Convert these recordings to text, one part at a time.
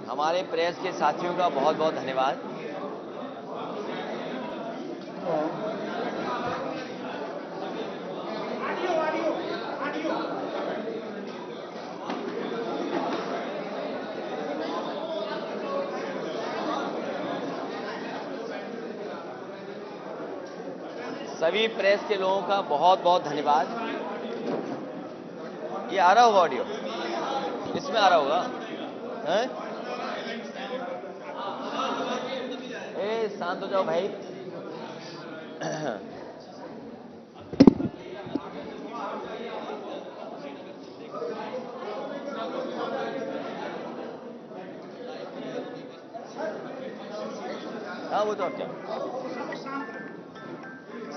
हमारे प्रेस के साथियों का बहुत बहुत धन्यवाद। सभी प्रेस के लोगों का बहुत बहुत धन्यवाद। ये आ रहा होगा ऑडियो, इसमें आ रहा होगा हैं? ए शांत हो जाओ भाई। हाँ वो तो अब क्या।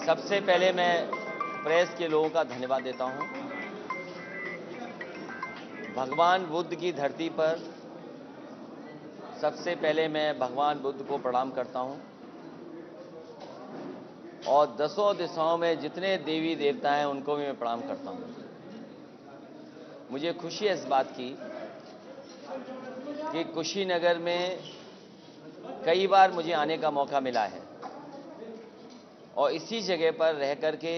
सबसे पहले मैं प्रेस के लोगों का धन्यवाद देता हूं। भगवान बुद्ध की धरती पर सबसे पहले मैं भगवान बुद्ध को प्रणाम करता हूं और दसों दिशाओं में जितने देवी देवता हैं उनको भी मैं प्रणाम करता हूं। मुझे खुशी है इस बात की कि कुशीनगर में कई बार मुझे आने का मौका मिला है और इसी जगह पर रह करके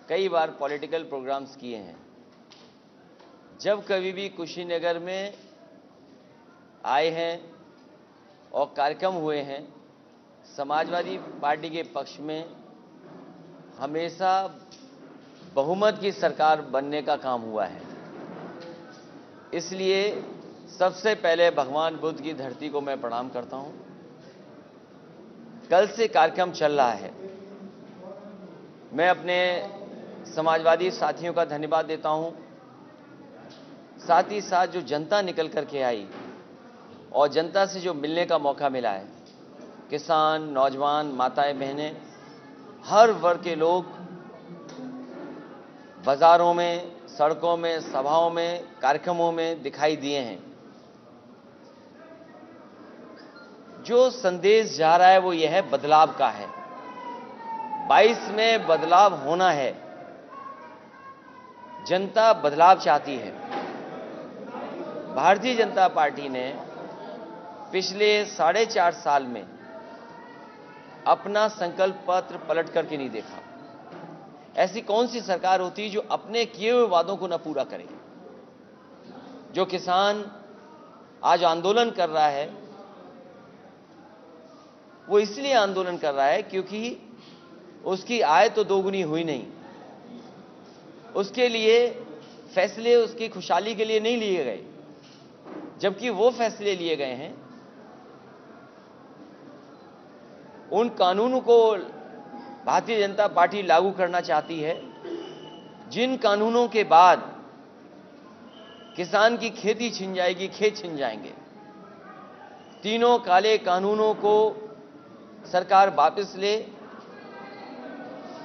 कई बार पॉलिटिकल प्रोग्राम्स किए हैं। जब कभी भी कुशीनगर में आए हैं और कार्यक्रम हुए हैं, समाजवादी पार्टी के पक्ष में हमेशा बहुमत की सरकार बनने का काम हुआ है। इसलिए सबसे पहले भगवान बुद्ध की धरती को मैं प्रणाम करता हूं। कल से कार्यक्रम चल रहा है। मैं अपने समाजवादी साथियों का धन्यवाद देता हूं, साथ ही साथ जो जनता निकल करके आई और जनता से जो मिलने का मौका मिला है, किसान, नौजवान, माताएं, बहनें, हर वर्ग के लोग बाजारों में, सड़कों में, सभाओं में, कार्यक्रमों में दिखाई दिए हैं। जो संदेश जा रहा है वो यह है, बदलाव का है। 22 में बदलाव होना है। जनता बदलाव चाहती है। भारतीय जनता पार्टी ने पिछले 4.5 साल में अपना संकल्प पत्र पलट करके नहीं देखा। ऐसी कौन सी सरकार होती है जो अपने किए हुए वादों को न पूरा करे। जो किसान आज आंदोलन कर रहा है वो इसलिए आंदोलन कर रहा है क्योंकि उसकी आय तो दोगुनी हुई नहीं। उसके लिए फैसले उसकी खुशहाली के लिए नहीं लिए गए, जबकि वो फैसले लिए गए हैं उन कानूनों को भारतीय जनता पार्टी लागू करना चाहती है जिन कानूनों के बाद किसान की खेती छिन जाएगी, खेत छिन जाएंगे। तीनों काले कानूनों को सरकार वापस ले,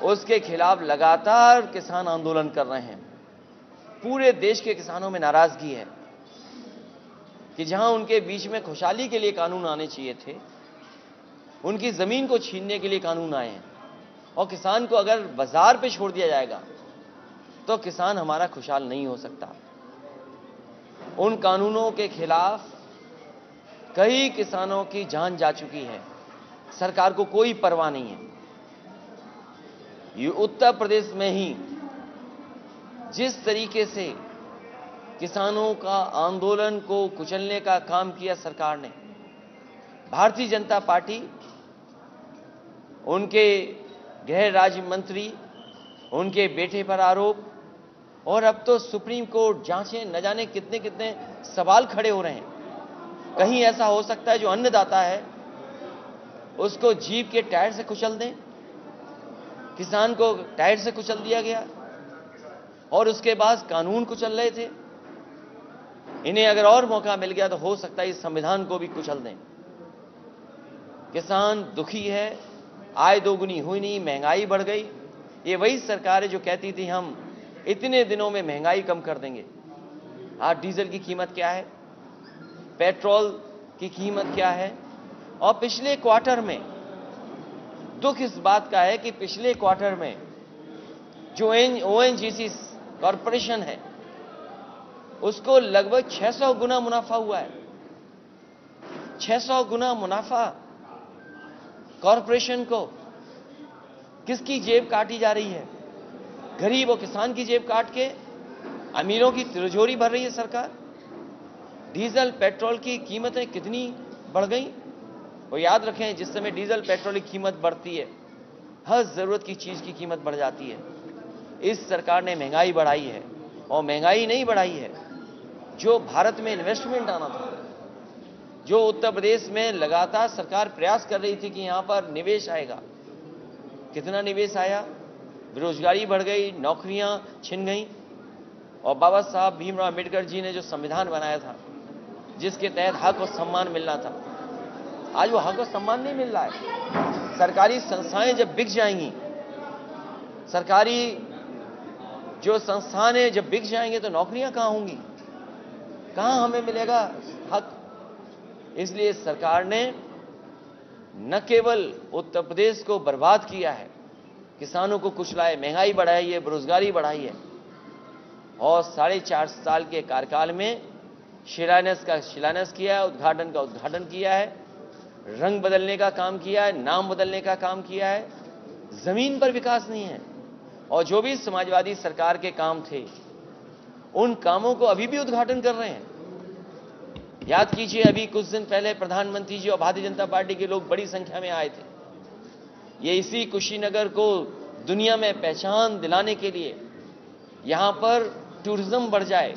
उसके खिलाफ लगातार किसान आंदोलन कर रहे हैं। पूरे देश के किसानों में नाराजगी है कि जहां उनके बीच में खुशहाली के लिए कानून आने चाहिए थे, उनकी जमीन को छीनने के लिए कानून आए हैं। और किसान को अगर बाजार पे छोड़ दिया जाएगा तो किसान हमारा खुशहाल नहीं हो सकता। उन कानूनों के खिलाफ कई किसानों की जान जा चुकी है। सरकार को कोई परवाह नहीं है। ये उत्तर प्रदेश में ही जिस तरीके से किसानों का आंदोलन को कुचलने का काम किया सरकार ने, भारतीय जनता पार्टी, उनके गृह राज्य मंत्री, उनके बेटे पर आरोप, और अब तो सुप्रीम कोर्ट जांचें, न जाने कितने कितने सवाल खड़े हो रहे हैं। कहीं ऐसा हो सकता है जो अन्नदाता है उसको जीप के टायर से कुचल दें। किसान को टायर से कुचल दिया गया और उसके बाद कानून कुचल रहे थे। इन्हें अगर और मौका मिल गया तो हो सकता है इस संविधान को भी कुचल दें। किसान दुखी है, आय दोगुनी हुई नहीं, महंगाई बढ़ गई। ये वही सरकार है जो कहती थी हम इतने दिनों में महंगाई कम कर देंगे। आज डीजल की कीमत क्या है, पेट्रोल की कीमत क्या है। और पिछले क्वार्टर में दुख इस बात का है कि पिछले क्वार्टर में जो ओएनजीसी कॉरपोरेशन है उसको लगभग 600 गुना मुनाफा हुआ है। 600 गुना मुनाफा कॉरपोरेशन को। किसकी जेब काटी जा रही है? गरीब और किसान की जेब काट के अमीरों की तिजोरी भर रही है सरकार। डीजल पेट्रोल की कीमतें कितनी बढ़ गई। वो याद रखें, जिस समय डीजल पेट्रोल की कीमत बढ़ती है, हर जरूरत की चीज की कीमत बढ़ जाती है। इस सरकार ने महंगाई बढ़ाई है, और महंगाई नहीं बढ़ाई है, जो भारत में इन्वेस्टमेंट आना था, जो उत्तर प्रदेश में लगातार सरकार प्रयास कर रही थी कि यहां पर निवेश आएगा, कितना निवेश आया? बेरोजगारी बढ़ गई, नौकरियां छिन गई। और बाबा साहब भीमराव अम्बेडकर जी ने जो संविधान बनाया था, जिसके तहत हक और सम्मान मिलना था, आज वो हक और सम्मान नहीं मिल रहा है। सरकारी संस्थाएं जब बिक जाएंगी, सरकारी जो संस्थान जब बिक जाएंगे, तो नौकरियां कहां होंगी? कहां हमें मिलेगा हक? इसलिए सरकार ने न केवल उत्तर प्रदेश को बर्बाद किया है, किसानों को कुचला, महंगाई बढ़ाई है, बेरोजगारी बढ़ाई है, और 4.5 साल के कार्यकाल में शिलान्यास का शिलान्यास किया है, उद्घाटन का उद्घाटन किया है, रंग बदलने का काम किया है, नाम बदलने का काम किया है। जमीन पर विकास नहीं है। और जो भी समाजवादी सरकार के काम थे, उन कामों को अभी भी उद्घाटन कर रहे हैं। याद कीजिए, अभी कुछ दिन पहले प्रधानमंत्री जी और भारतीय जनता पार्टी के लोग बड़ी संख्या में आए थे। ये इसी कुशीनगर को दुनिया में पहचान दिलाने के लिए, यहां पर टूरिज्म बढ़ जाए,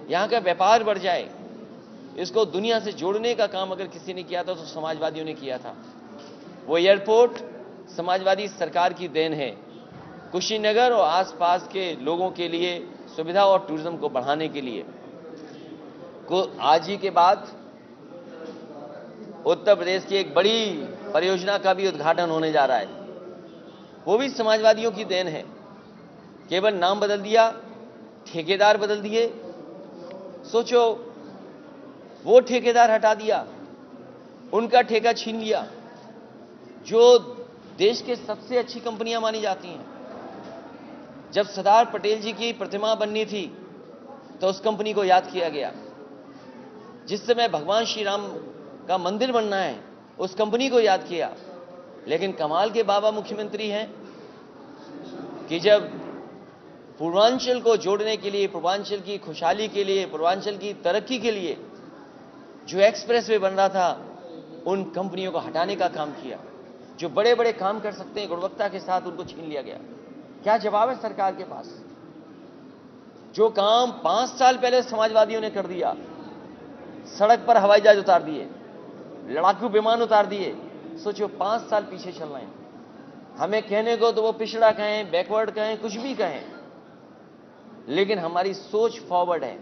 यहां का व्यापार बढ़ जाए, इसको दुनिया से जोड़ने का काम अगर किसी ने किया था तो समाजवादियों ने किया था। वो एयरपोर्ट समाजवादी सरकार की देन है। कुशीनगर और आसपास के लोगों के लिए सुविधा और टूरिज्म को बढ़ाने के लिए आज ही के बाद उत्तर प्रदेश की एक बड़ी परियोजना का भी उद्घाटन होने जा रहा है। वो भी समाजवादियों की देन है। केवल नाम बदल दिया, ठेकेदार बदल दिए। सोचो, वो ठेकेदार हटा दिया, उनका ठेका छीन लिया, जो देश के सबसे अच्छी कंपनियां मानी जाती हैं। जब सरदार पटेल जी की प्रतिमा बननी थी, तो उस कंपनी को याद किया गया। जिस समय भगवान श्री राम का मंदिर बनना है, उस कंपनी को याद किया। लेकिन कमाल के बाबा मुख्यमंत्री हैं कि जब पूर्वांचल को जोड़ने के लिए, पूर्वांचल की खुशहाली के लिए, पूर्वांचल की तरक्की के लिए जो एक्सप्रेसवे बन रहा था, उन कंपनियों को हटाने का काम किया। जो बड़े बड़े काम कर सकते हैं गुणवत्ता के साथ, उनको छीन लिया गया। क्या जवाब है सरकार के पास? जो काम 5 साल पहले समाजवादियों ने कर दिया, सड़क पर हवाई जहाज उतार दिए, लड़ाकू विमान उतार दिए, सोचो 5 साल पीछे चल रहे हैं। हमें कहने को तो वो पिछड़ा कहें, बैकवर्ड कहें, कुछ भी कहें, लेकिन हमारी सोच फॉरवर्ड है।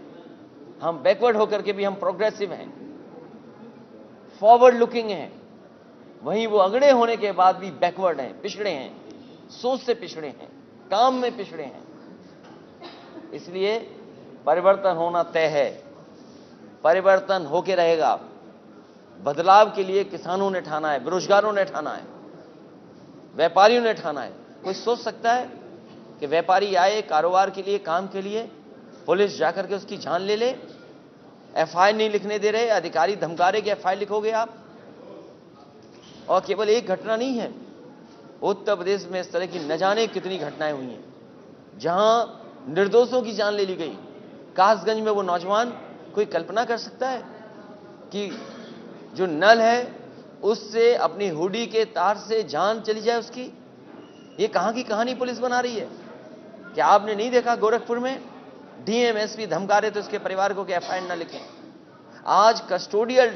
हम बैकवर्ड होकर के भी हम प्रोग्रेसिव हैं, फॉरवर्ड लुकिंग हैं। वहीं वो अगड़े होने के बाद भी बैकवर्ड हैं, पिछड़े हैं, सोच से पिछड़े हैं, काम में पिछड़े हैं। इसलिए परिवर्तन होना तय है, परिवर्तन होके रहेगा। बदलाव के लिए किसानों ने ठाना है, बेरोजगारों ने ठाना है, व्यापारियों ने ठाना है। कोई सोच सकता है कि व्यापारी आए कारोबार के लिए, काम के लिए, पुलिस जाकर के उसकी जान ले ले? एफआईआर नहीं लिखने दे रहे, अधिकारी धमका रहे कि एफआईआर लिखोगे आप। और केवल एक घटना नहीं है, उत्तर प्रदेश में इस तरह की न जाने कितनी घटनाएं हुई हैं, जहां निर्दोषों की जान ले ली गई। कासगंज में वो नौजवान, कोई कल्पना कर सकता है कि जो नल है उससे अपनी हुडी के तार से जान चली जाए उसकी? ये कहां की कहानी पुलिस बना रही है? क्या आपने नहीं देखा गोरखपुर में डीएम एसपी धमका रहे थे उसके परिवार को कि एफआईआर न लिखें? आज कस्टोडियल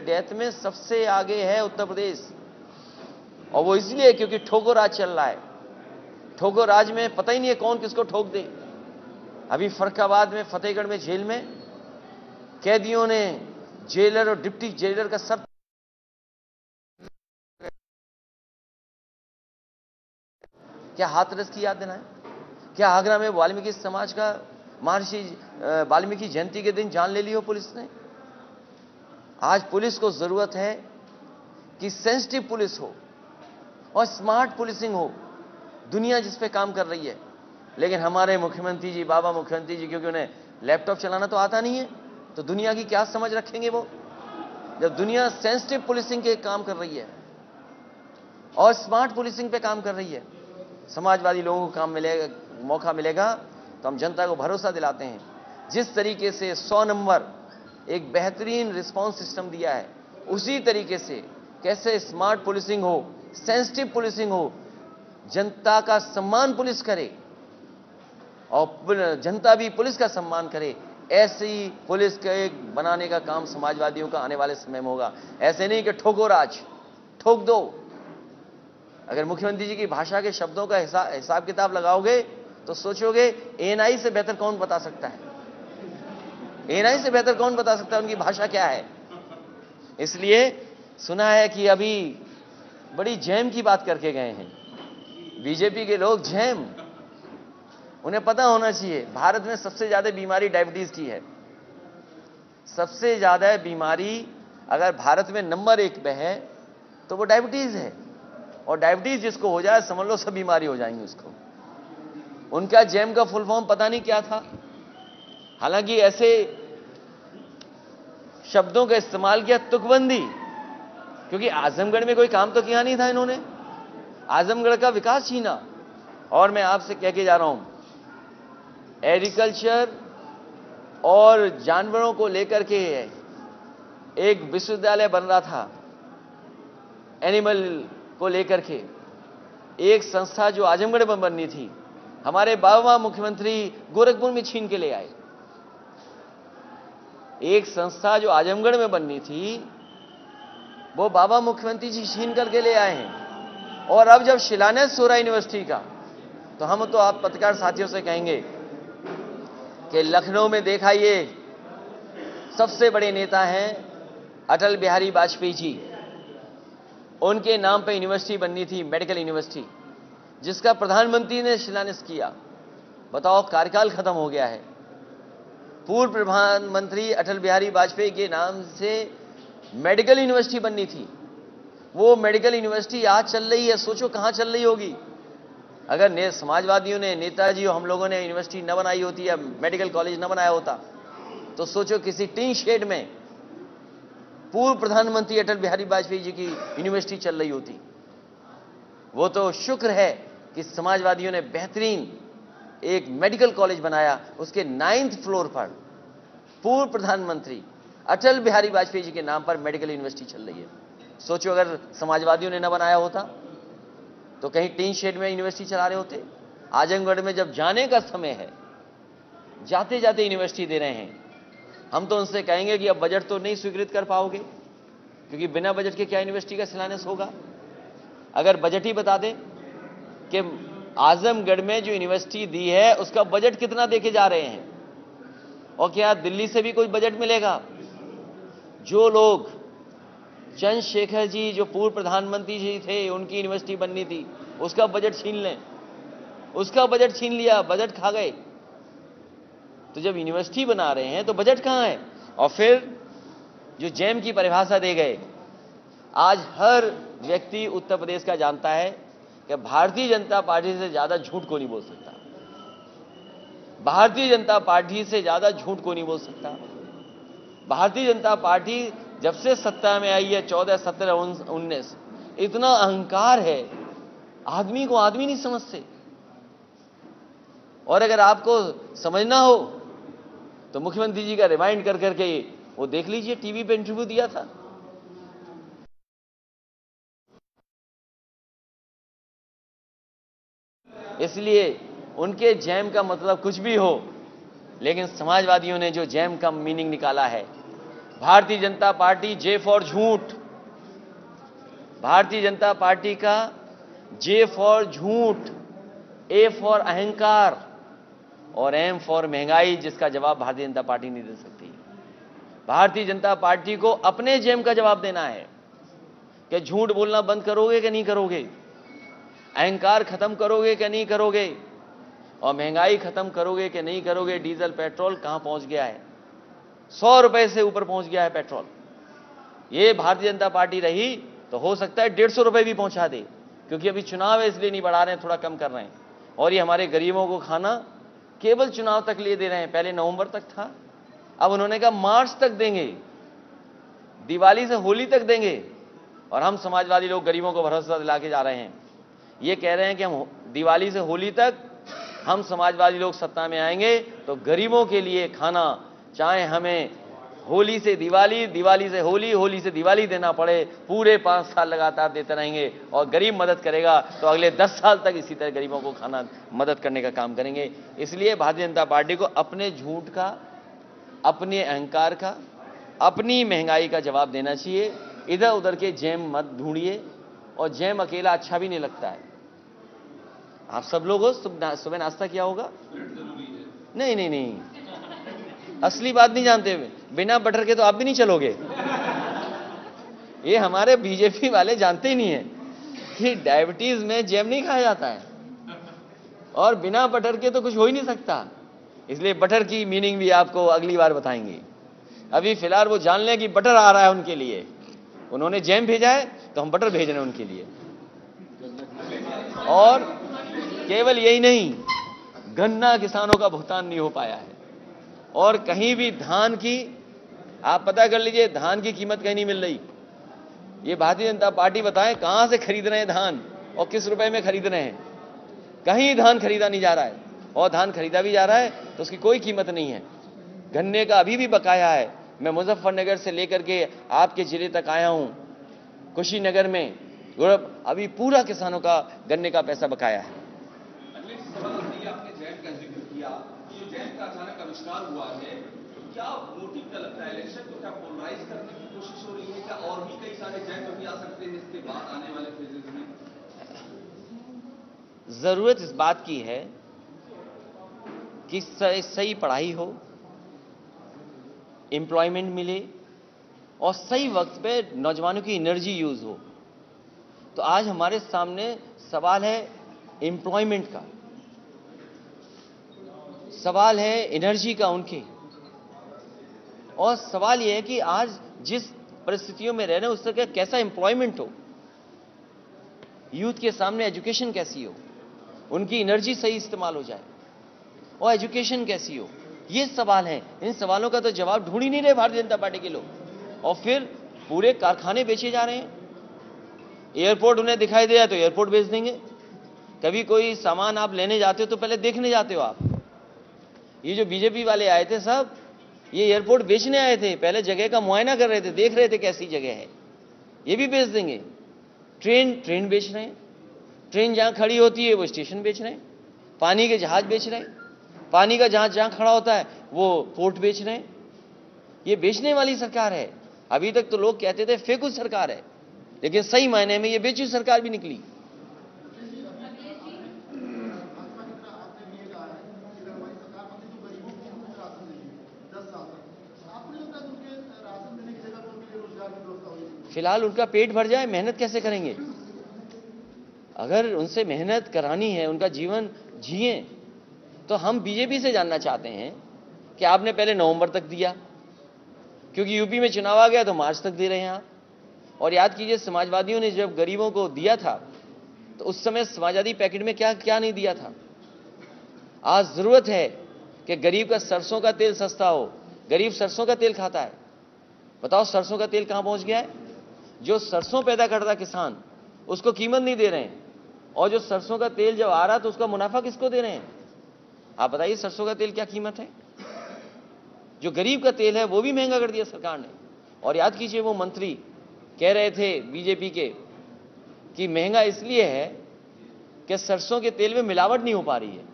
डेथ में सबसे आगे है उत्तर प्रदेश। और वो इसलिए क्योंकि ठोको राज चल रहा है। ठोको राज में पता ही नहीं है कौन किसको ठोक दे। अभी फर्रुखाबाद में, फतेहगढ़ में जेल में कैदियों ने जेलर और डिप्टी जेलर का सर क्या हाथरस की याद दिलाएं? क्या आगरा में वाल्मीकि समाज का महर्षि वाल्मीकि जयंती के दिन जान ले ली हो पुलिस ने? आज पुलिस को जरूरत है कि सेंसिटिव पुलिस हो और स्मार्ट पुलिसिंग हो। दुनिया जिस पे काम कर रही है, लेकिन हमारे मुख्यमंत्री जी, बाबा मुख्यमंत्री जी, क्योंकि उन्हें लैपटॉप चलाना तो आता नहीं है, तो दुनिया की क्या समझ रखेंगे वो, जब दुनिया सेंसिटिव पुलिसिंग के काम कर रही है और स्मार्ट पुलिसिंग पे काम कर रही है। समाजवादी लोगों को काम मिलेगा, मौका मिलेगा तो हम जनता को भरोसा दिलाते हैं। जिस तरीके से 100 नंबर एक बेहतरीन रिस्पांस सिस्टम दिया है, उसी तरीके से कैसे स्मार्ट पुलिसिंग हो, सेंसिटिव पुलिसिंग हो, जनता का सम्मान पुलिस करे और जनता भी पुलिस का सम्मान करे, ऐसी पुलिस के बनाने का काम समाजवादियों का आने वाले समय में होगा। ऐसे नहीं कि ठोको राज, ठोक दो। अगर मुख्यमंत्री जी की भाषा के शब्दों का हिसाब किताब लगाओगे तो सोचोगे एएनआई से बेहतर कौन बता सकता है, एएनआई से बेहतर कौन बता सकता है उनकी भाषा क्या है। इसलिए सुना है कि अभी बड़ी जैम की बात करके गए हैं बीजेपी के लोग, जैम। उन्हें पता होना चाहिए भारत में सबसे ज्यादा बीमारी डायबिटीज की है। सबसे ज्यादा बीमारी अगर भारत में नंबर 1 पे है तो वो डायबिटीज है, और डायबिटीज जिसको हो जाए समझ लो सब बीमारी हो जाएंगी उसको। उनका जैम का फुल फॉर्म पता नहीं क्या था, हालांकि ऐसे शब्दों का इस्तेमाल किया, तुकबंदी, क्योंकि आजमगढ़ में कोई काम तो किया नहीं था इन्होंने, आजमगढ़ का विकास छीना। और मैं आपसे कह के जा रहा हूं, एग्रीकल्चर और जानवरों को लेकर के एक विश्वविद्यालय बन रहा था, एनिमल को लेकर के एक संस्था जो आजमगढ़ में बननी थी, हमारे बाबा मुख्यमंत्री गोरखपुर में छीन के ले आए। एक संस्था जो आजमगढ़ में बननी थी वो बाबा मुख्यमंत्री जी छीन करके ले आए हैं। और अब जब शिलान्यास हो रहा है यूनिवर्सिटी का, तो हम तो आप पत्रकार साथियों से कहेंगे कि लखनऊ में देखा, ये सबसे बड़े नेता हैं अटल बिहारी वाजपेयी जी, उनके नाम पे यूनिवर्सिटी बननी थी, मेडिकल यूनिवर्सिटी, जिसका प्रधानमंत्री ने शिलान्यास किया। बताओ, कार्यकाल खत्म हो गया है। पूर्व प्रधानमंत्री अटल बिहारी वाजपेयी के नाम से मेडिकल यूनिवर्सिटी बननी थी, वो मेडिकल यूनिवर्सिटी आज चल रही है। सोचो कहां चल रही होगी। अगर समाजवादियों ने, नेताजी और हम लोगों ने यूनिवर्सिटी न बनाई होती या मेडिकल कॉलेज न बनाया होता, तो सोचो किसी टीन शेड में पूर्व प्रधानमंत्री अटल बिहारी वाजपेयी जी की यूनिवर्सिटी चल रही होती। वो तो शुक्र है कि समाजवादियों ने बेहतरीन एक मेडिकल कॉलेज बनाया, उसके 9th फ्लोर पर पूर्व प्रधानमंत्री अटल बिहारी वाजपेयी जी के नाम पर मेडिकल यूनिवर्सिटी चल रही है। सोचो अगर समाजवादियों ने न बनाया होता तो कहीं टीन शेड में यूनिवर्सिटी चला रहे होते। आजमगढ़ में जब जाने का समय है, जाते जाते यूनिवर्सिटी दे रहे हैं, हम तो उनसे कहेंगे कि अब बजट तो नहीं स्वीकृत कर पाओगे, क्योंकि बिना बजट के क्या यूनिवर्सिटी का शिलान्यास होगा। अगर बजट ही बता दें कि आजमगढ़ में जो यूनिवर्सिटी दी है उसका बजट कितना देके जा रहे हैं, और क्या दिल्ली से भी कोई बजट मिलेगा। जो लोग, चंद्रशेखर जी जो पूर्व प्रधानमंत्री जी थे, उनकी यूनिवर्सिटी बननी थी, उसका बजट छीन लें, उसका बजट छीन लिया, बजट खा गए। तो जब यूनिवर्सिटी बना रहे हैं तो बजट कहां है। और फिर जो जैम की परिभाषा दे गए, आज हर व्यक्ति उत्तर प्रदेश का जानता है कि भारतीय जनता पार्टी से ज्यादा झूठ को नहीं बोल सकता, भारतीय जनता पार्टी से ज्यादा झूठ को नहीं बोल सकता। भारतीय जनता पार्टी जब से सत्ता में आई है, 14, 17, 19, इतना अहंकार है, आदमी को आदमी नहीं समझते। और अगर आपको समझना हो तो मुख्यमंत्री जी का रिमाइंड कर करके वो देख लीजिए, टीवी पे इंटरव्यू दिया था। इसलिए उनके जैम का मतलब कुछ भी हो, लेकिन समाजवादियों ने जो जैम का मीनिंग निकाला है, Bharatiya Janata party J for झूठ, भारतीय जनता पार्टी का जे फॉर झूठ, ए फॉर अहंकार और एम फॉर महंगाई, जिसका जवाब भारतीय जनता पार्टी नहीं दे सकती। भारतीय जनता पार्टी को अपने जेम का जवाब देना है कि झूठ बोलना बंद करोगे कि नहीं करोगे, अहंकार खत्म करोगे कि नहीं करोगे, और महंगाई खत्म करोगे कि नहीं करोगे। डीजल पेट्रोल कहां पहुंच गया है, 100 रुपए से ऊपर पहुंच गया है पेट्रोल। ये भारतीय जनता पार्टी रही तो हो सकता है 150 रुपए भी पहुंचा दे, क्योंकि अभी चुनाव है इसलिए नहीं बढ़ा रहे हैं, थोड़ा कम कर रहे हैं। और ये हमारे गरीबों को खाना केवल चुनाव तक लिए दे रहे हैं, पहले नवंबर तक था, अब उन्होंने कहा मार्च तक देंगे, दिवाली से होली तक देंगे, और हम समाजवादी लोग गरीबों को भरोसा दिला के जा रहे हैं। ये कह रहे हैं कि हम दिवाली से होली तक हम समाजवादी लोग सत्ता में आएंगे तो गरीबों के लिए खाना, चाहे हमें होली से दिवाली, दिवाली से होली, होली से दिवाली देना पड़े, पूरे 5 साल लगातार देते रहेंगे, और गरीब मदद करेगा तो अगले 10 साल तक इसी तरह गरीबों को खाना मदद करने का काम करेंगे। इसलिए भारतीय जनता पार्टी को अपने झूठ का, अपने अहंकार का, अपनी महंगाई का जवाब देना चाहिए। इधर उधर के जैम मत ढूंढिए, और जैम अकेला अच्छा भी नहीं लगता है। आप सब लोगों सुबह नाश्ता किया होगा? नहीं नहीं नहीं, असली बात नहीं जानते। बिना बटर के तो आप भी नहीं चलोगे। ये हमारे बीजेपी वाले जानते ही नहीं है कि डायबिटीज में जैम नहीं खाया जाता है, और बिना बटर के तो कुछ हो ही नहीं सकता। इसलिए बटर की मीनिंग भी आपको अगली बार बताएंगे। अभी फिलहाल वो जान लें कि बटर आ रहा है उनके लिए। उन्होंने जैम भेजा है तो हम बटर भेज रहे हैं उनके लिए। और केवल यही नहीं, गन्ना किसानों का भुगतान नहीं हो पाया है, और कहीं भी धान की, आप पता कर लीजिए, धान की कीमत कहीं नहीं मिल रही। ये भारतीय जनता पार्टी बताए कहां से खरीद रहे हैं धान, और किस रुपए में खरीद रहे हैं। कहीं धान खरीदा नहीं जा रहा है, और धान खरीदा भी जा रहा है तो उसकी कोई कीमत नहीं है। गन्ने का अभी भी बकाया है। मैं मुजफ्फरनगर से लेकर के आपके जिले तक आया हूं, कुशीनगर में अभी पूरा किसानों का गन्ने का पैसा बकाया है। आपने जैम का जिक्र किया, ये जैम का अचानक आविष्कार हुआ है, क्या मोटिव क्या लगता है? इलेक्शन को क्या पोलराइज करने की कोशिश हो रही है? क्या और भी कई सारे जैम अभी आ सकते हैं इसके बाद आने वाले फेजेस में? जरूरत इस बात की है कि सही पढ़ाई हो, एम्प्लॉयमेंट मिले, और सही वक्त पे नौजवानों की एनर्जी यूज हो। तो आज हमारे सामने सवाल है एम्प्लॉयमेंट का, सवाल है एनर्जी का उनके, और सवाल यह है कि आज जिस परिस्थितियों में रह रहे हैं उस तरह कैसा एम्प्लॉयमेंट हो, यूथ के सामने एजुकेशन कैसी हो, उनकी एनर्जी सही इस्तेमाल हो जाए, और एजुकेशन कैसी हो। ये सवाल है। इन सवालों का तो जवाब ढूंढ ही नहीं रहे भारतीय जनता पार्टी के लोग, और फिर पूरे कारखाने बेचे जा रहे हैं। एयरपोर्ट उन्हें दिखाई दिया तो एयरपोर्ट बेच देंगे। कभी कोई सामान आप लेने जाते हो तो पहले देखने जाते हो आप। ये जो बीजेपी वाले आए थे सब, ये एयरपोर्ट बेचने आए थे, पहले जगह का मुआयना कर रहे थे, देख रहे थे कैसी जगह है। ये भी बेच देंगे। ट्रेन बेच रहे हैं, ट्रेन जहां खड़ी होती है वो स्टेशन बेच रहे हैं। पानी के जहाज बेच रहे हैं, पानी का जहाज जहां खड़ा होता है वो पोर्ट बेच रहे हैं। ये बेचने वाली सरकार है। अभी तक तो लोग कहते थे फेकू सरकार है, लेकिन सही मायने में ये बेचू सरकार भी निकली। फिलहाल उनका पेट भर जाए, मेहनत कैसे करेंगे? अगर उनसे मेहनत करानी है, उनका जीवन जिए, तो हम बीजेपी से जानना चाहते हैं कि आपने पहले नवंबर तक दिया, क्योंकि यूपी में चुनाव आ गया तो मार्च तक दे रहे हैं आप। और याद कीजिए, समाजवादियों ने जब गरीबों को दिया था तो उस समय समाजवादी पैकेट में क्या क्या नहीं दिया था। आज जरूरत है कि गरीब का सरसों का तेल सस्ता हो। गरीब सरसों का तेल खाता है, बताओ सरसों का तेल कहां पहुंच गया है? जो सरसों पैदा करता किसान, उसको कीमत नहीं दे रहे हैं, और जो सरसों का तेल जब आ रहा तो उसका मुनाफा किसको दे रहे हैं? आप बताइए, सरसों का तेल क्या कीमत है? जो गरीब का तेल है वो भी महंगा कर दिया सरकार ने। और याद कीजिए, वो मंत्री कह रहे थे बीजेपी के कि महंगा इसलिए है कि सरसों के तेल में मिलावट नहीं हो पा रही है।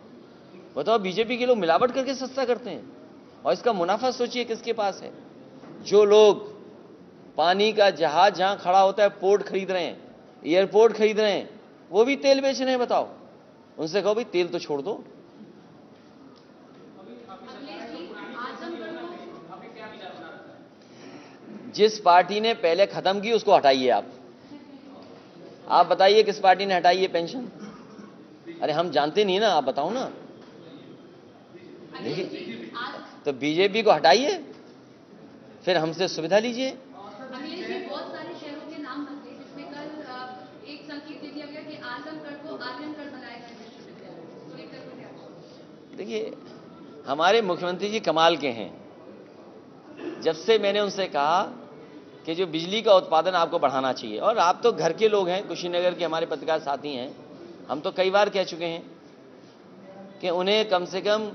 बताओ, बीजेपी के लोग मिलावट करके सस्ता करते हैं, और इसका मुनाफा सोचिए किसके पास है? जो लोग पानी का जहाज जहां खड़ा होता है पोर्ट खरीद रहे हैं, एयरपोर्ट खरीद रहे हैं, वो भी तेल बेच रहे हैं। बताओ, उनसे कहो भाई तेल तो छोड़ दो। जिस पार्टी ने पहले खत्म की उसको हटाइए आप बताइए किस पार्टी ने हटाई है पेंशन? अरे हम जानते नहीं ना, आप बताओ ना। देखिए, तो बीजेपी को हटाइए, फिर हमसे सुविधा लीजिए। बहुत सारे शहरों के नाम बदले, जिसमें कल एक संकेत दे दिया गया कि आजमगढ़ को आर्यनगढ़ बनाया जाए। देखिए, हमारे मुख्यमंत्री जी कमाल के हैं। जब से मैंने उनसे कहा कि जो बिजली का उत्पादन आपको बढ़ाना चाहिए, और आप तो घर के लोग हैं, कुशीनगर के हमारे पत्रकार साथी हैं, हम तो कई बार कह चुके हैं कि उन्हें कम से कम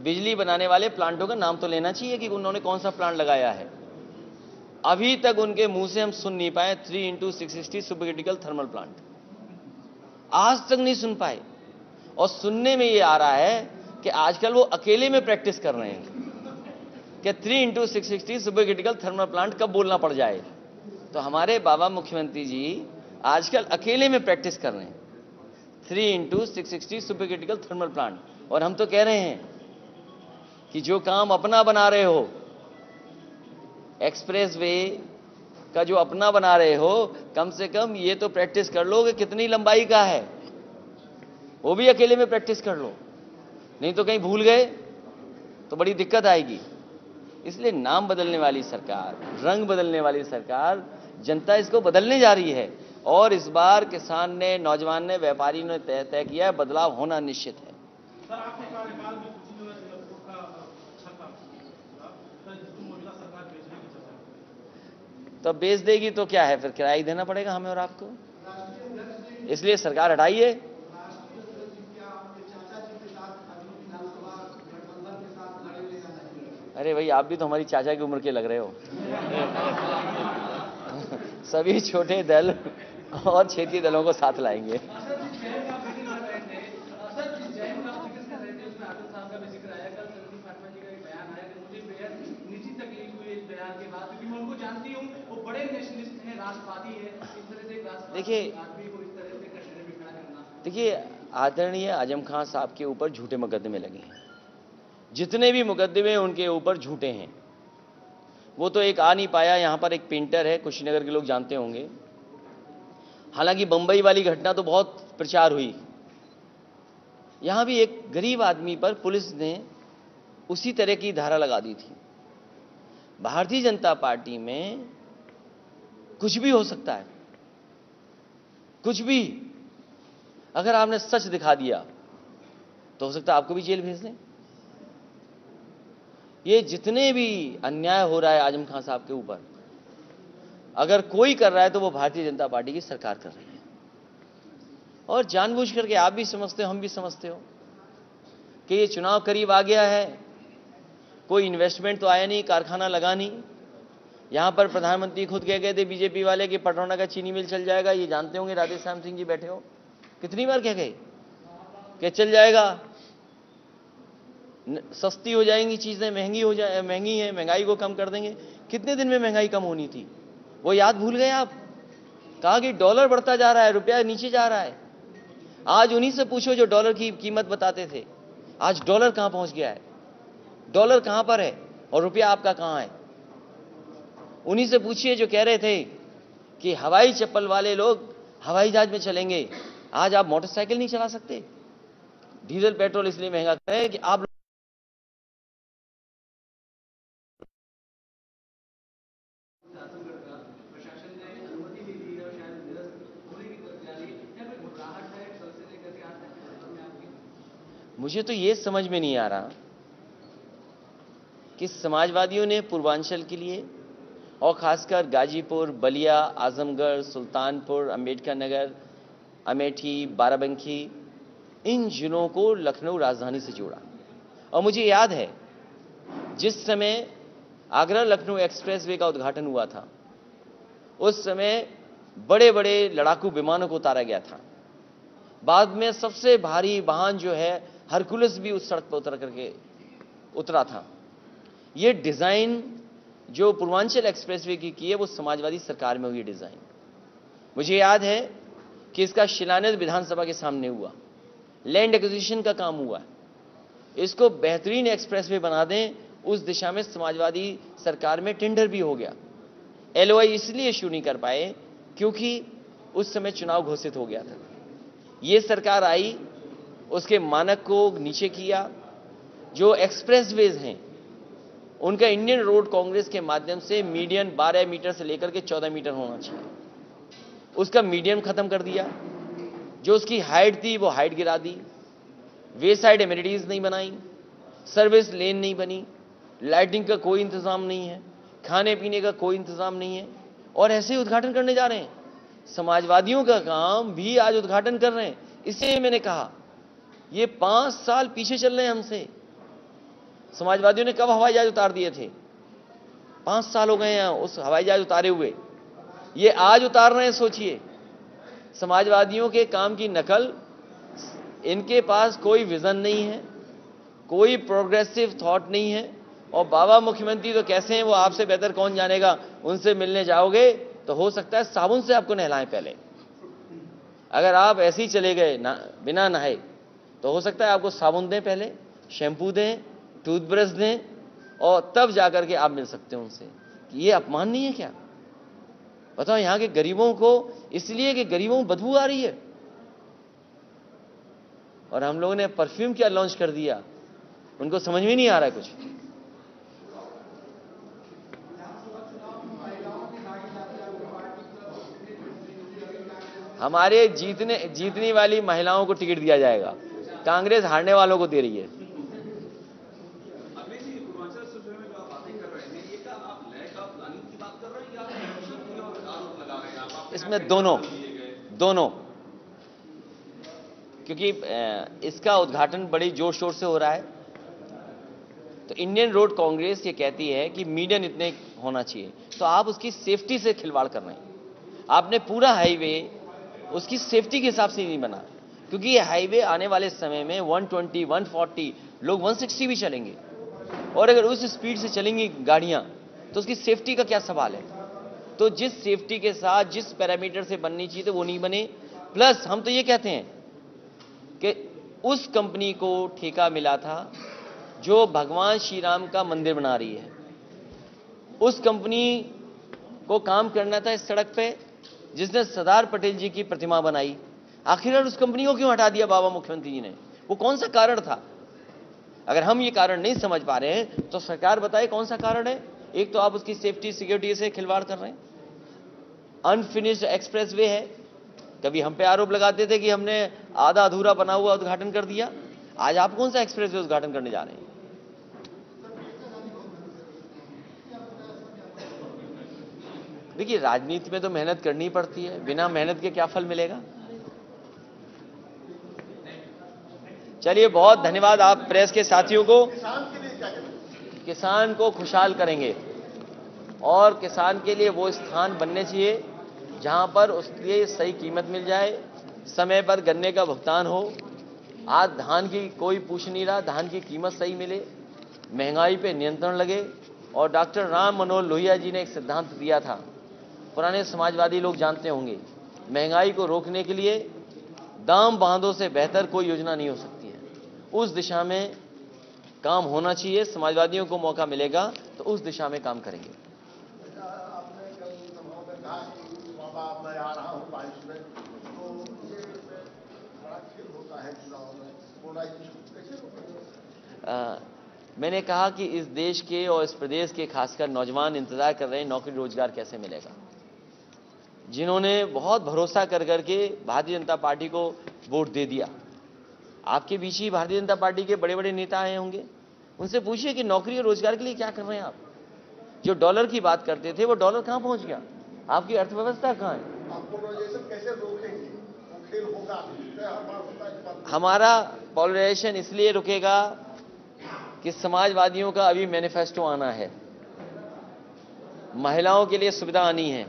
बिजली बनाने वाले प्लांटों का नाम तो लेना चाहिए कि उन्होंने कौन सा प्लांट लगाया है। अभी तक उनके मुंह से हम सुन नहीं पाए 3x660 super critical thermal plant, आज तक नहीं सुन पाए। और सुनने में ये आ रहा है कि आजकल वो अकेले में प्रैक्टिस कर रहे हैं कि 3x660 super critical thermal plant कब बोलना पड़ जाए। तो हमारे बाबा मुख्यमंत्री जी आजकल अकेले में प्रैक्टिस कर रहे हैं 3x660 super critical thermal plant. और हम तो कह रहे हैं कि जो काम अपना बना रहे हो, एक्सप्रेस वे का जो अपना बना रहे हो, कम से कम ये तो प्रैक्टिस कर लो कि कितनी लंबाई का है, वो भी अकेले में प्रैक्टिस कर लो, नहीं तो कहीं भूल गए तो बड़ी दिक्कत आएगी। इसलिए नाम बदलने वाली सरकार, रंग बदलने वाली सरकार, जनता इसको बदलने जा रही है। और इस बार किसान ने, नौजवान ने, व्यापारी ने तय किया है, बदलाव होना निश्चित है। सर, आपके कार्यकाल में कुशीनगर एयरपोर्ट का अच्छा काम किया, जिसको मौजूदा सरकार बेचने की चर्चा। तो बेच देगी तो क्या है, फिर किराया ही देना पड़ेगा हमें और आपको, इसलिए सरकार हटाइए। अरे भाई, आप भी तो हमारी चाचा की उम्र के लग रहे हो। सभी छोटे दल और क्षेत्रीय दलों को साथ लाएंगे। देखिए आदरणीय आजम खान साहब के ऊपर झूठे मुकदमे लगे हैं, जितने भी मुकदमे उनके ऊपर झूठे हैं। वो तो एक आ नहीं पाया, यहां पर एक पेंटर है, कुशीनगर के लोग जानते होंगे। हालांकि बंबई वाली घटना तो बहुत प्रचार हुई, यहां भी एक गरीब आदमी पर पुलिस ने उसी तरह की धारा लगा दी थी। भारतीय जनता पार्टी में कुछ भी हो सकता है, कुछ भी। अगर आपने सच दिखा दिया तो हो सकता है आपको भी जेल भेज दें। ये जितने भी अन्याय हो रहा है आजम खान साहब के ऊपर, अगर कोई कर रहा है तो वो भारतीय जनता पार्टी की सरकार कर रही है। और जानबूझ करके आप भी समझते हो, हम भी समझते हो कि ये चुनाव करीब आ गया है, कोई इन्वेस्टमेंट तो आया नहीं, कारखाना लगा नहीं। यहां पर प्रधानमंत्री खुद कह गए थे बीजेपी वाले कि पटरौना का चीनी मिल चल जाएगा, ये जानते होंगे, राधेश्याम सिंह जी बैठे हो, कितनी बार कह गए कि चल जाएगा, सस्ती हो जाएंगी चीजें, महंगी है, महंगाई को कम कर देंगे। कितने दिन में महंगाई कम होनी थी, वो याद भूल गए आप? कहा कि डॉलर बढ़ता जा रहा है, रुपया नीचे जा रहा है। आज उन्हीं से पूछो जो डॉलर की कीमत बताते थे, आज डॉलर कहां पहुंच गया है, डॉलर कहां पर है और रुपया आपका कहां है। उन्हीं से पूछिए जो कह रहे थे कि हवाई चप्पल वाले लोग हवाई जहाज में चलेंगे, आज आप मोटरसाइकिल नहीं चला सकते। डीजल पेट्रोल इसलिए महंगा कर रहे हैं कि आप मुझे तो ये समझ में नहीं आ रहा कि समाजवादियों ने पूर्वांचल के लिए और खासकर गाजीपुर, बलिया, आजमगढ़, सुल्तानपुर, अंबेडकर नगर, अमेठी, बाराबंकी, इन जिलों को लखनऊ राजधानी से जोड़ा। और मुझे याद है जिस समय आगरा लखनऊ एक्सप्रेसवे का उद्घाटन हुआ था, उस समय बड़े बड़े लड़ाकू विमानों को उतारा गया था। बाद में सबसे भारी वाहन जो है हरकुलस भी उस सड़क पर उतर करके उतरा था। ये डिजाइन जो पूर्वांचल एक्सप्रेसवे की है वो समाजवादी सरकार में हुई डिजाइन। मुझे याद है कि इसका शिलान्यास विधानसभा के सामने हुआ, लैंड एक्विजिशन का काम हुआ, इसको बेहतरीन एक्सप्रेसवे बना दें, उस दिशा में समाजवादी सरकार में टेंडर भी हो गया। एलओआई इसलिए इश्यू नहीं कर पाए क्योंकि उस समय चुनाव घोषित हो गया था। ये सरकार आई, उसके मानक को नीचे किया। जो एक्सप्रेसवेज हैं उनका इंडियन रोड कांग्रेस के माध्यम से मीडियन 12 मीटर से लेकर के 14 मीटर होना चाहिए, उसका मीडियम खत्म कर दिया। जो उसकी हाइट थी वो हाइट गिरा दी, वे साइड एमिनिटीज नहीं बनाई, सर्विस लेन नहीं बनी, लाइटिंग का कोई इंतजाम नहीं है, खाने पीने का कोई इंतजाम नहीं है, और ऐसे ही उद्घाटन करने जा रहे हैं। समाजवादियों का काम भी आज उद्घाटन कर रहे हैं। इसलिए मैंने कहा ये 5 साल पीछे चल रहे हैं हमसे। समाजवादियों ने कब हवाई जहाज उतार दिए थे? 5 साल हो गए हैं उस हवाई जहाज उतारे हुए, ये आज उतार रहे हैं। सोचिए, समाजवादियों के काम की नकल। इनके पास कोई विजन नहीं है, कोई प्रोग्रेसिव थॉट नहीं है। और बाबा मुख्यमंत्री तो कैसे हैं वो आपसे बेहतर कौन जानेगा। उनसे मिलने जाओगे तो हो सकता है साबुन से आपको नहलाएं पहले। अगर आप ऐसे ही चले गए बिना नहाए तो हो सकता है आपको साबुन दें, पहले शैम्पू दें, टूथब्रश दें, और तब जाकर के आप मिल सकते हैं उनसे। ये अपमान नहीं है क्या? बताओ, यहां के गरीबों को, इसलिए कि गरीबों को बदबू आ रही है, और हम लोगों ने परफ्यूम क्या लॉन्च कर दिया, उनको समझ में नहीं आ रहा है कुछ। हमारे जीतने वाली महिलाओं को टिकट दिया जाएगा, कांग्रेस हारने वालों को दे रही है। अखिलेश जी, पूर्वांचल सूबे में जो आप बातें कर रहे हैं, ये क्या आप लैक ऑफ प्लानिंग की बात कर रहे हैं या आरोप लगा रहे हैं आप? इसमें दोनों, क्योंकि इसका उद्घाटन बड़ी जोर शोर से हो रहा है। तो इंडियन रोड कांग्रेस ये कहती है कि मीडियन इतने होना चाहिए, तो आप उसकी सेफ्टी से खिलवाड़ कर रहे हैं। आपने पूरा हाईवे उसकी सेफ्टी के हिसाब से नहीं बना, क्योंकि ये हाईवे आने वाले समय में 120, 140, लोग 160 भी चलेंगे, और अगर उस स्पीड से चलेंगी गाड़ियां तो उसकी सेफ्टी का क्या सवाल है। तो जिस सेफ्टी के साथ, जिस पैरामीटर से बननी चाहिए तो वो नहीं बने। प्लस हम तो ये कहते हैं कि उस कंपनी को ठेका मिला था जो भगवान श्री राम का मंदिर बना रही है, उस कंपनी को काम करना था इस सड़क पे जिसने सरदार पटेल जी की प्रतिमा बनाई। आखिरकार उस कंपनी को क्यों हटा दिया बाबा मुख्यमंत्री जी ने? वो कौन सा कारण था? अगर हम ये कारण नहीं समझ पा रहे हैं तो सरकार बताए कौन सा कारण है। एक तो आप उसकी सेफ्टी सिक्योरिटी से खिलवाड़ कर रहे हैं, अनफिनिश्ड एक्सप्रेस वे है। कभी हम पे आरोप लगाते थे कि हमने आधा अधूरा बना हुआ उद्घाटन कर दिया, आज आप कौन सा एक्सप्रेस वे उद्घाटन करने जा रहे हैं? देखिए, राजनीति में तो मेहनत करनी पड़ती है, बिना मेहनत के क्या फल मिलेगा। चलिए, बहुत धन्यवाद आप प्रेस के साथियों को। किसान को खुशहाल करेंगे, और किसान के लिए वो स्थान बनने चाहिए जहां पर उसके लिए सही कीमत मिल जाए, समय पर गन्ने का भुगतान हो। आज धान की कोई पूछ नहीं रहा, धान की कीमत सही मिले, महंगाई पे नियंत्रण लगे। और डॉक्टर राम मनोहर लोहिया जी ने एक सिद्धांत दिया था, पुराने समाजवादी लोग जानते होंगे, महंगाई को रोकने के लिए दाम बांधों से बेहतर कोई योजना नहीं हो सकती है। उस दिशा में काम होना चाहिए। समाजवादियों को मौका मिलेगा तो उस दिशा में काम करेंगे। आपने कल सभा में कहा कि बाबा मैं आ रहा हूँ 22 में, तो ये बड़ा खेल होता है चुनाव में, पोलराइजेशन कैसे रोकेंगे? मैंने कहा कि इस देश के और इस प्रदेश के खासकर नौजवान इंतजार कर रहे हैं नौकरी रोजगार कैसे मिलेगा। जिन्होंने बहुत भरोसा कर करके भारतीय जनता पार्टी को वोट दे दिया, आपके बीच ही भारतीय जनता पार्टी के बड़े बड़े नेता आए होंगे, उनसे पूछिए कि नौकरी और रोजगार के लिए क्या कर रहे हैं आप। जो डॉलर की बात करते थे वो डॉलर कहां पहुंच गया, आपकी अर्थव्यवस्था कहां है। कैसे रोकेंगे? वो खेल होगा। हमारा पॉलराइजेशन इसलिए रुकेगा कि समाजवादियों का अभी मैनिफेस्टो आना है, महिलाओं के लिए सुविधा आनी है।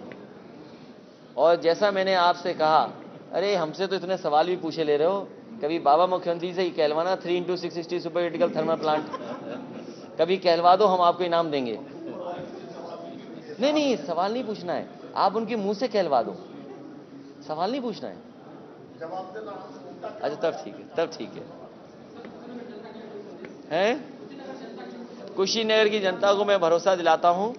और जैसा मैंने आपसे कहा, अरे हमसे तो इतने सवाल भी पूछे ले रहे हो, कभी बाबा मुख्यमंत्री से ही कहलवाना 3x660 super critical thermal plant, कभी कहलवा दो, हम आपको इनाम देंगे। नहीं, सवाल नहीं पूछना है, आप उनके मुंह से कहलवा दो, सवाल नहीं पूछना है। अच्छा, तब ठीक है। कुशीनगर की जनता को मैं भरोसा दिलाता हूं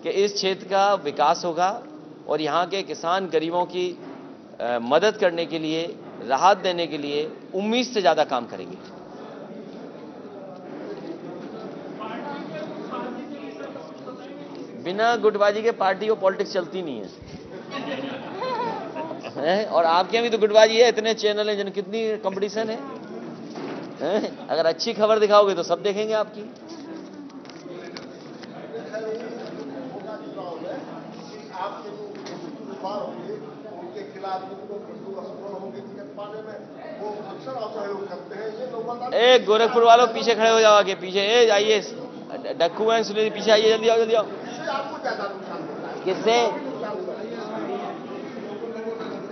कि इस क्षेत्र का विकास होगा, और यहां के किसान गरीबों की मदद करने के लिए, राहत देने के लिए उम्मीद से ज्यादा काम करेंगे। बिना गुटबाजी के पार्टी को पॉलिटिक्स चलती नहीं है? और आपके यहाँ भी तो गुटबाजी है, इतने चैनल हैं, कितनी कंपटीशन है? अगर अच्छी खबर दिखाओगे तो सब देखेंगे आपकी। आपके जो उम्मीदवार होंगे उनके खिलाफ जो असफल होंगे टिकट पाने में, वो अक्सर असहयोग करते हैं। ये नौबत ए गोरखपुर वालों पीछे खड़े हो जाओ, आगे पीछे ए आइए, डक्कू हैं सुनील, पीछे आइए, जल्दी आओ जल्दी आओ। इससे आपको ज्यादा नुकसान होता है। किससे?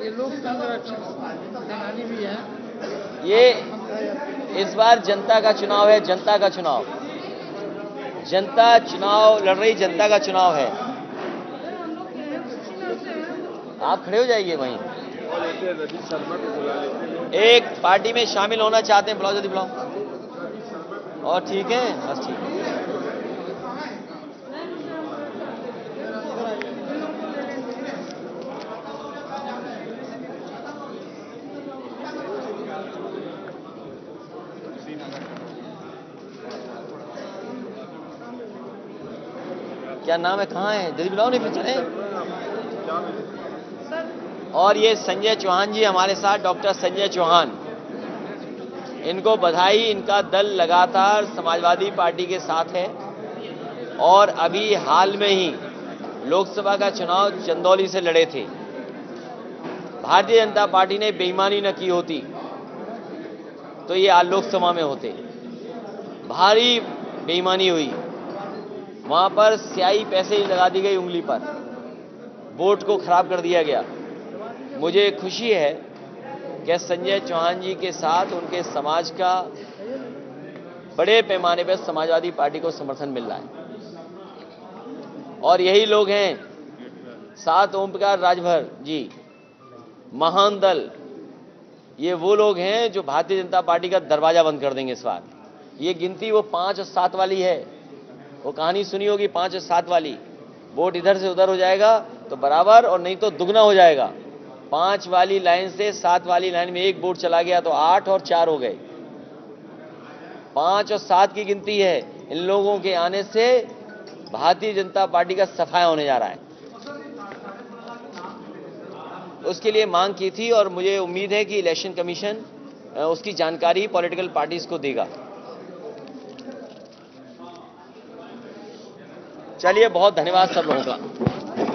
ये लोकतंत्र सेनानी भी है। ये इस बार जनता का चुनाव है, जनता का चुनाव, जनता चुनाव लड़ रही, जनता का चुनाव है। आप खड़े हो जाइए वहीं। एक पार्टी में शामिल होना चाहते हैं, बुलाओ जल्दी बुलाओ। और ठीक है, बस ठीक है। क्या नाम है, कहाँ है, जल्दी बुलाओ, नहीं फिर चले। और ये संजय चौहान जी हमारे साथ, डॉक्टर संजय चौहान, इनको बधाई। इनका दल लगातार समाजवादी पार्टी के साथ है और अभी हाल में ही लोकसभा का चुनाव चंदौली से लड़े थे। भारतीय जनता पार्टी ने बेईमानी न की होती तो ये आज लोकसभा में होते। भारी बेईमानी हुई, वहां पर स्याही पैसे ही लगा दी गई उंगली पर, वोट को खराब कर दिया गया। मुझे खुशी है कि संजय चौहान जी के साथ उनके समाज का बड़े पैमाने पर समाजवादी पार्टी को समर्थन मिल रहा है। और यही लोग हैं, साथ ओम प्रकाश राजभर जी, महान दल, ये वो लोग हैं जो भारतीय जनता पार्टी का दरवाजा बंद कर देंगे इस बार। ये गिनती वो 5 और 7 वाली है, वो कहानी सुनी होगी 5 और 7 वाली। वोट इधर से उधर हो जाएगा तो बराबर, और नहीं तो दुगना हो जाएगा। 5 वाली लाइन से 7 वाली लाइन में एक वोट चला गया तो 8 और 4 हो गए। 5 और 7 की गिनती है। इन लोगों के आने से भारतीय जनता पार्टी का सफाया होने जा रहा है। उसके लिए मांग की थी और मुझे उम्मीद है कि इलेक्शन कमीशन उसकी जानकारी पॉलिटिकल पार्टीज को देगा। चलिए, बहुत धन्यवाद सब लोगों का।